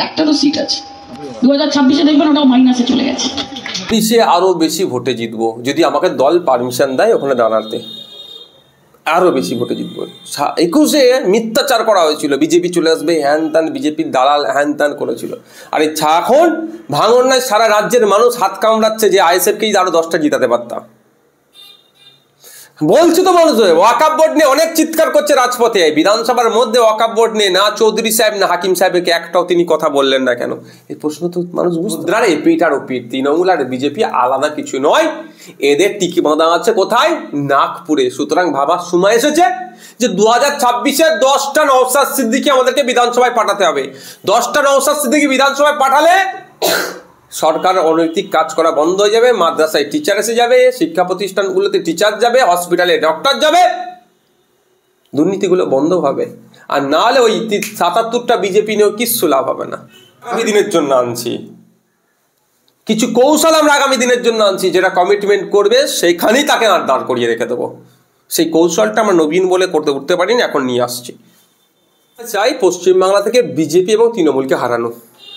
একটা তো সিট আছে, 2026-এ দেখবেন ওটাও মাইনাসে চলে গেছে। সে আরো বেশি ভোটে জিতবো যদি আমাকে দল পারমিশন দেয় ওখানে দাঁড়াতে, আরো বেশি ভোটে জিতবো। 21-এ মিথ্যাচার করা হয়েছিল, বিজেপি চলে আসবে, হ্যান ত্যান, বিজেপির দালাল হ্যান ত্যান করেছিল। আর এই এখন ভাঙন নাই, সারা রাজ্যের মানুষ হাত কামড়াচ্ছে যে আইএসএফকেই আরো 10টা জিতাতে পারতাম। বলছি তো মানুষ, ওয়াকআপ বোর্ড নিয়ে অনেক চিৎকার করছে রাজপথে, বিধানসভার মধ্যে ওয়াকআপ বোর্ড নিয়ে না চৌধুরী সাহেব না হাকিম সাহেবকে একটাও তিনি কথা বললেন না কেন? এই প্রশ্ন তো মানুষ বুঝতে পারে। এপিট আর ওপিট, তৃণমূল আর বিজেপি আলাদা কিছু নয়, এদের টিকি বাঁধা আছে কোথায়? নাগপুরে। সুতরাং ভাবার সময় এসেছে যে 2026-এ 10টা নওশাদ সিদ্দিকী আমাদেরকে বিধানসভায় পাঠাতে হবে। 10টা নওশাদ সিদ্দিকী বিধানসভায় পাঠালে সরকার অনৈতিক কাজ করা বন্ধ হয়ে যাবে, মাদ্রাসায় টিচার এসে যাবে, শিক্ষা প্রতিষ্ঠানগুলোতে টিচার যাবে, হসপিটালে ডক্টর যাবে, দুর্নীতিগুলো বন্ধ হবে। আর না হলে ওই 77টা বিজেপি নিয়েও কিচ্ছু লাভ হবে না। আগামী দিনের জন্য আনছি কিছু কৌশল, আমরা আগামী দিনের জন্য আনছি, যেটা কমিটমেন্ট করবে সেইখানেই তাকে আর দাঁড় করিয়ে রেখে দেবো। সেই কৌশলটা আমরা নবীন বলে করতে উঠতে পারিনি, এখন নিয়ে আসছি। চাই পশ্চিমবাংলা থেকে বিজেপি এবং তৃণমূলকে হারানো,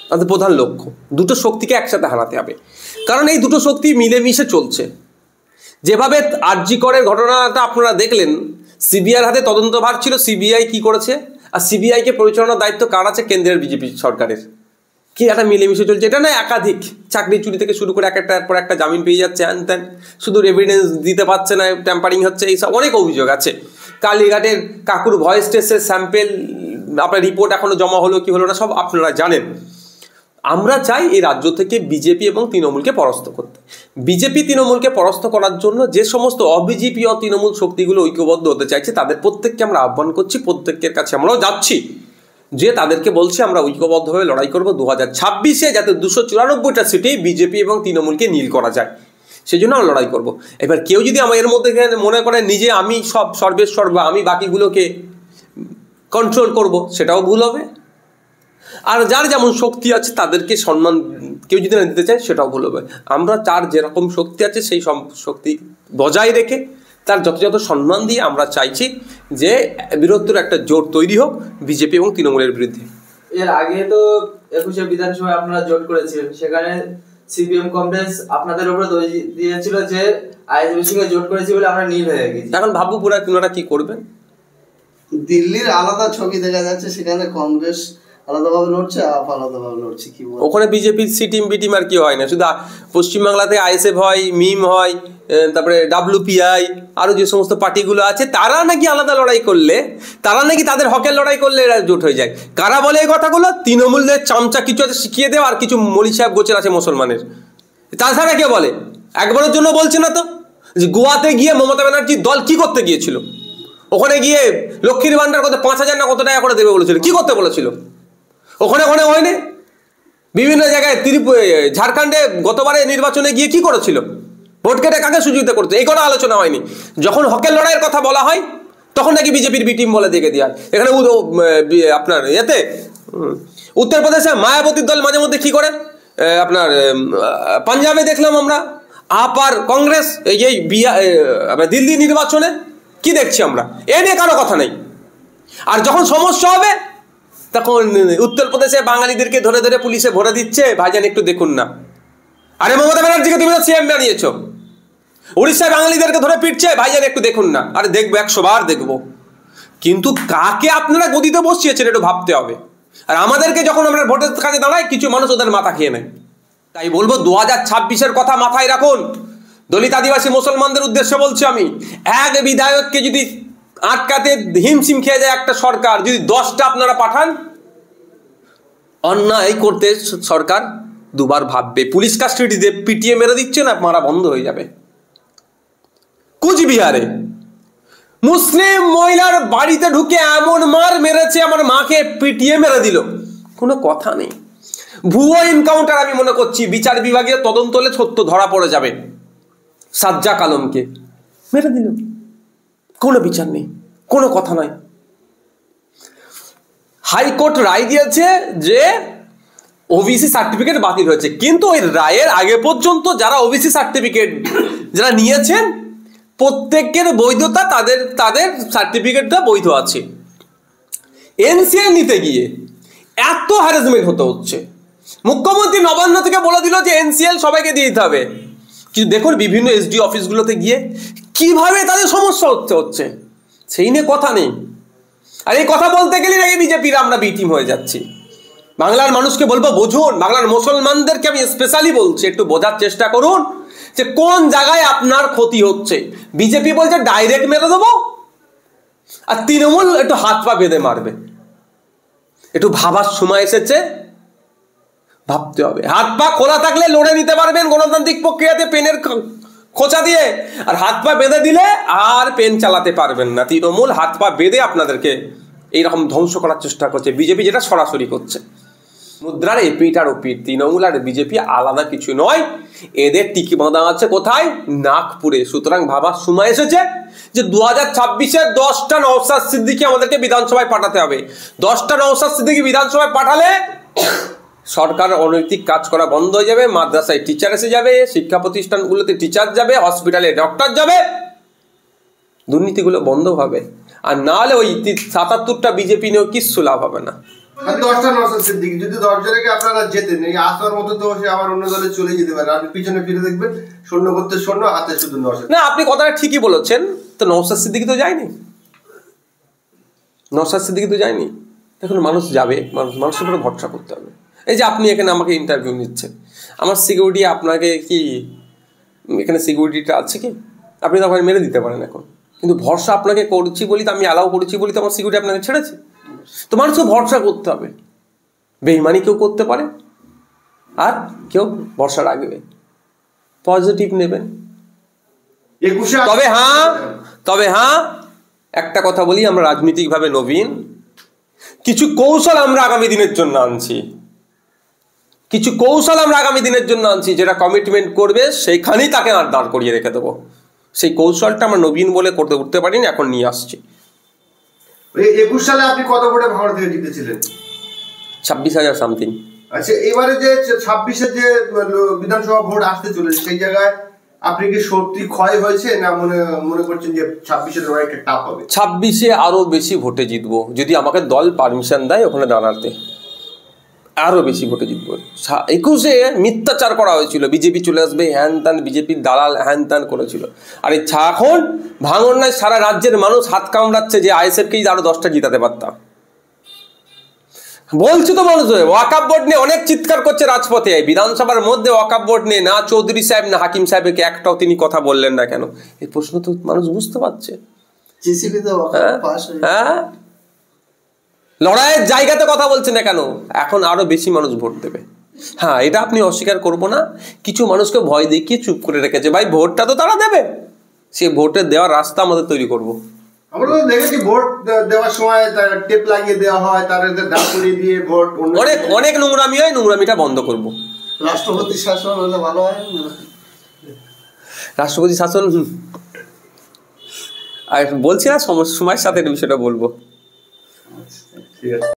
তাদের প্রধান লক্ষ্য। দুটো শক্তিকে একসাথে হারাতে হবে, কারণ এই দুটো শক্তি মিলেমিশে চলছে। যেভাবে আরজি করের ঘটনাটা আপনারা দেখলেন, সিবিআইয়ের হাতে তদন্তভার ছিল, সিবিআই কি করেছে, আর সিবিআইকে পরিচালনার দায়িত্ব কার আছে? কেন্দ্রের বিজেপি সরকারের। কি একটা মিলেমিশে চলছে, এটা না একাধিক চাকরি চুরি থেকে শুরু করে একটার পর একটা জামিন পেয়ে যাচ্ছে, হ্যান ত্যান, শুধু এভিডেন্স দিতে পারছে না, ট্যাম্পারিং হচ্ছে, এইসব অনেক অভিযোগ আছে। কালীঘাটের কাকুর ভয়েস টেস্টের স্যাম্পেল আপনার রিপোর্ট এখনো জমা হলো কি হলো না সব আপনারা জানেন। আমরা চাই এই রাজ্য থেকে বিজেপি এবং তৃণমূলকে পরাস্ত করতে। বিজেপি তৃণমূলকে পরাস্ত করার জন্য যে সমস্ত অবিজেপি ও তৃণমূল শক্তিগুলো ঐক্যবদ্ধ হতে চাইছে তাদের প্রত্যেককে আমরা আহ্বান করছি, প্রত্যেকের কাছে আমরাও যাচ্ছি, যে তাদেরকে বলছি আমরা ঐক্যবদ্ধভাবে লড়াই করবো 2026-এ, যাতে 294টা সিটেই বিজেপি এবং তৃণমূলকে নীল করা যায়, সেই জন্য আমরা লড়াই করবো। এবার কেউ যদি আমার এর মধ্যে মনে করে নিজে আমি সব সর্বেশ্বর্বা, আমি বাকিগুলোকে কন্ট্রোল করব, সেটাও ভুল হবে। আর যার যেমন শক্তি আছে তাদেরকে সম্মান কেউ যদি না দিতে চায় সেটাও ভুল হবে। আমরা যার যেরকম শক্তি আছে সেই শক্তি বজায় রেখে তার যথাযথ সম্মান দিয়ে আমরা চাইছি যে বৃহত্তর একটা জোট তৈরি হোক বিজেপি এবং তৃণমূলের বিরুদ্ধে। এর আগে তো 21-এ বিধানসভায় আপনারা জোট করেছিলেন, সেখানে সিপিএম কংগ্রেস আপনাদের উপরে দোষ দিয়েছিল যে আইএসএফের সঙ্গে জোট করেছি বলে আমরা নীল হয়ে গেছি। এখন ভাববো পুরা কি করবেন। দিল্লির আলাদা ছবি দেখা যাচ্ছে, সেখানে কংগ্রেস আলাদাভাবে লড়ছে, আপ আলাদাভাবে লড়ছে। কি বলবো, ওখানে বিজেপির সিটিম বিটিম আর কি হয় না, শুধু পশ্চিমবাংলাতে আইএসএফ হয়, মিম হয়, তারপরে WPI, আরো যে সমস্ত পার্টিগুলো আছে তারা নাকি আলাদা লড়াই করলে, তারা নাকি তাদের হকের লড়াই করলে এরা জোট হয়ে যায়। কারা বলে এই কথাগুলো? তৃণমূলের চামচা কিছু আছে শিখিয়ে দেওয়া, আর কিছু মলি সাহেব গোছের আছে মুসলমানের। তাছাড়া কে বলে? একবারের জন্য বলছে না তো যে গোয়াতে গিয়ে মমতা ব্যানার্জির দল কি করতে গিয়েছিল? ওখানে গিয়ে লক্ষ্মীর ভান্ডার কত 5,000 না কত টাকা করে দেবে বলেছিল, কি করতে বলেছিল? ওখানে হয়নি। বিভিন্ন জায়গায় ঝাড়খণ্ডে গতবারে নির্বাচনে গিয়ে কি করেছিল? ভোট কেটে কাকে সুযোগিতা করতে, এই কোনো আলোচনা হয়নি। যখন হকের লড়াইয়ের কথা বলা হয় তখন নাকি বিজেপির বি টিম বলে দেখে দেওয়া। এখানে আপনার এতে উত্তরপ্রদেশে মায়াবতীর দল মাঝে মধ্যে কি করে, আপনার পাঞ্জাবে দেখলাম আমরা আপ আর কংগ্রেস, এই দিল্লি নির্বাচনে কি দেখছি আমরা, এ নিয়ে কারো কথা নেই। আর যখন সমস্যা হবে তখন উত্তরপ্রদেশে বাঙালিদেরকে ধরে ধরে পুলিশে ভরে দিচ্ছে, ভাইজান একটু দেখুন না। আরে মমতা ব্যানার্জিকে তুমি তো সিএম বানিয়েছো, উড়িষ্যায় বাঙালিদেরকে ধরে পিটছে, ভাইজান একটু দেখুন না। আরে দেখবো, 100 বার দেখবো, কিন্তু কাকে আপনারা গদিতে বসিয়েছেন একটু ভাবতে হবে। আর আমাদেরকে যখন আমরা ভোটের কাছে দাঁড়াই কিছু মানুষ ওদের মাথা খেয়ে নেয়। তাই বলবো 2026-এর কথা মাথায় রাখুন। দলিত আদিবাসী মুসলমানদের উদ্দেশ্যে বলছি আমি, এক বিধায়ককে যদি আটকাতে হিমশিম খেয়ে যায় একটা সরকার, যদি 10টা আপনারা পাঠান, অন্যায় করতে সরকার দুবার ভাববে। পুলিশ কাস্টডিতে পিটিয়ে মেরে দিচ্ছে না, মারা বন্ধ হয়ে যাবে। কুচবিহারে মুসলিম মহিলার বাড়িতে ঢুকে এমন মার মেরেছে, আমার মাকে পিটিয়ে মেরে দিল, কোনো কথা নেই। ভুয়ো এনকাউন্টার আমি মনে করছি বিচার বিভাগীয় তদন্ত হলে সত্য ধরা পড়ে যাবে। সাজ্জাক আলমকে মেরে দিল, কোনো বিচার নেই, কোনো কথা নয়। হাইকোর্ট রায় দিয়েছে যে ওবিসি সার্টিফিকেট বাতিল হয়েছে, কিন্তু ওই রায়ের আগে পর্যন্ত যারা ওবিসি সার্টিফিকেট যারা নিয়েছেন প্রত্যেকের বৈধতা, তাদের সার্টিফিকেটটা বৈধ আছে। এনসিএল নিতে গিয়ে এত হ্যারাসমেন্ট হতে হচ্ছে। মুখ্যমন্ত্রী নবান্ন থেকে বলে দিল যে এনসিএল সবাইকে দিয়ে দিতে হবে, কিন্তু দেখুন বিভিন্ন এসডি অফিসগুলোতে গিয়ে কিভাবে তাদের সমস্যা হচ্ছে সেই নিয়ে কথা নেই। আর এই কথা বলতে গেলে নাকি বিজেপির আমরা বি টিম হয়ে যাচ্ছি। বাংলার মানুষকে বলবো বুঝুন, বাংলার মুসলমানদেরকে আমি স্পেশালি বলছি একটু বোঝার চেষ্টা করুন যে কোন জায়গায় আপনার ক্ষতি হচ্ছে। বিজেপি বলছে ডাইরেক্ট মেরে দেবো, আর তৃণমূল একটু হাত পা বেঁধে মারবে। একটু ভাবার সময় এসেছে, ভাবতে হবে। হাত পা খোলা থাকলে লড়ে নিতে পারবেন গণতান্ত্রিক প্রক্রিয়াতে পেনের খোঁচা দিয়ে, আর হাত পা বেঁধে দিলে আর পেন চালাতে পারবেন না। তৃণমূল হাত পা বেঁধে আপনাদেরকে এইরকম ধ্বংস করার চেষ্টা করছে, বিজেপি যেটা সরাসরি করছে। মুদ্রার এপিট আর ওপিট, তৃণমূল আর বিজেপি আলাদা কিছু নয়, এদের টিকি বাঁধা আছে কোথায়? নাগপুরে। সুতরাং ভাবার সময় এসেছে যে 2026-এ 10টা নওশাদ সিদ্দিকী আমাদেরকে বিধানসভায় পাঠাতে হবে। 10টা নওশাদ সিদ্দিকী বিধানসভায় পাঠালে সরকার অনৈতিক কাজ করা বন্ধ হয়ে যাবে, মাদ্রাসায় টিচার এসে যাবে, শিক্ষা প্রতিষ্ঠানগুলোতে টিচার যাবে, হসপিটালে ডক্টর যাবে, দুর্নীতিগুলো বন্ধ হবে। আর না হলে ওই 77টা বিজেপি নিয়েও কিচ্ছু লাভ হবে না। 10টা নওশাদ সিদ্দিকী যদি 10 জনকে আপনারা জেতেন, এই আসার মতো তো সে আবার অন্য দলে চলে যেতে পারে। আপনি পিছনে ফিরে দেখবেন শূন্য করতে শূন্য, হাতে শুধু নওশাদ। না, আপনি কথাটা ঠিকই বলেছেন। তো নওশাদ সিদ্দিকী তো যায়নি, নওশাদ সিদ্দিকী তো যায়নি। এখন মানুষ যাবে, মানুষের উপরে ভরসা করতে হবে। এই যে আপনি এখানে আমাকে ইন্টারভিউ নিচ্ছেন, আমার সিকিউরিটি আপনাকে কি এখানে সিকিউরিটিটা আছে কি? আপনি তো আমাকে মেরে দিতে পারেন এখন, কিন্তু ভরসা আপনাকে করছি বলি তো, আমি অ্যালাউ করেছি বলি তো আমার সিকিউরিটি আপনাকে ছেড়েছে। তো মানুষকে ভরসা করতে হবে। বেইমানি কেউ করতে পারে, আর কেউ ভরসা রাখবে, পজিটিভ নেবেন। তবে হ্যাঁ একটা কথা বলি, আমরা রাজনৈতিকভাবে নবীন, কিছু কৌশল আমরা আগামী দিনের জন্য আনছি, যেটা কমিটমেন্ট করবে সেইখানেই তাকে আর দাঁড় করিয়ে রেখে দেবো। সেই কৌশলটা আমরা নবীন বলে করতে উঠতে পারিনি, এখন নিয়ে আসছি। 21 সালে আপনি কত ভোটে ভাঙড় থেকে জিতেছিলেন? 26,000 সামথিং। আচ্ছা, এবারে যে 26-এর যে বিধানসভা ভোট আসতে চলেছে, সেই জায়গায় আপনি কি সত্যি ক্ষয় হয়েছে, না মনে করছেন যে 26-এর লড়াইটা টাফ হবে? 26-এ আরো বেশি ভোটে জিতবো, যদি আমাকে দল পারমিশন দেয় ওখানে দাঁড়াতে, আরো বেশি ভোটে জিতবো। 21-এ মিথ্যাচার করা হয়েছিল, বিজেপি চলে আসবে, হ্যান ত্যান, বিজেপির দালাল হ্যান ত্যান করেছিল। আর এই এখন ভাঙড় নয়, সারা রাজ্যের মানুষ হাত কামড়াচ্ছে যে আইএসএফকেই আরো 10টা জিতাতে পারতাম। বলছি তো মানুষ, ওয়াকাফ বোর্ড নিয়ে অনেক চিৎকার করছে রাজপথে। বিধানসভার মধ্যে ওয়াকাফ বোর্ড নিয়ে না চৌধুরী সাহেব না হাকিম সাহেবকে একটাও তিনি কথা বললেন না কেন? এই প্রশ্ন তো মানুষ বুঝতে পারছে। হ্যাঁ, লড়াইয়ের জায়গাতে কথা বলছে না কেন? এখন আরো বেশি মানুষ ভোট দেবে। হ্যাঁ, এটা আপনি অস্বীকার করবো না। কিছু মানুষকে ভয় দেখিয়ে চুপ করে রেখেছে, ভাই ভোটটা তো তারা দেবে, সে ভোটের দেওয়ার রাস্তা আমাদের তৈরি করবো। আমরা তো দেখেছি ভোট দেওয়ার সময় টেপ লাগিয়ে দেওয়া হয়, তার দাঁড় করিয়ে দিয়ে ভোট, অনেক নোংরামি হয়, নোংরামিটা বন্ধ করবো। রাষ্ট্রপতি শাসন হলে ভালো হয়। রাষ্ট্রপতি শাসন, আর বলছি না সময়ের সাথে বিষয়টা বলবো। ঠিক আছে।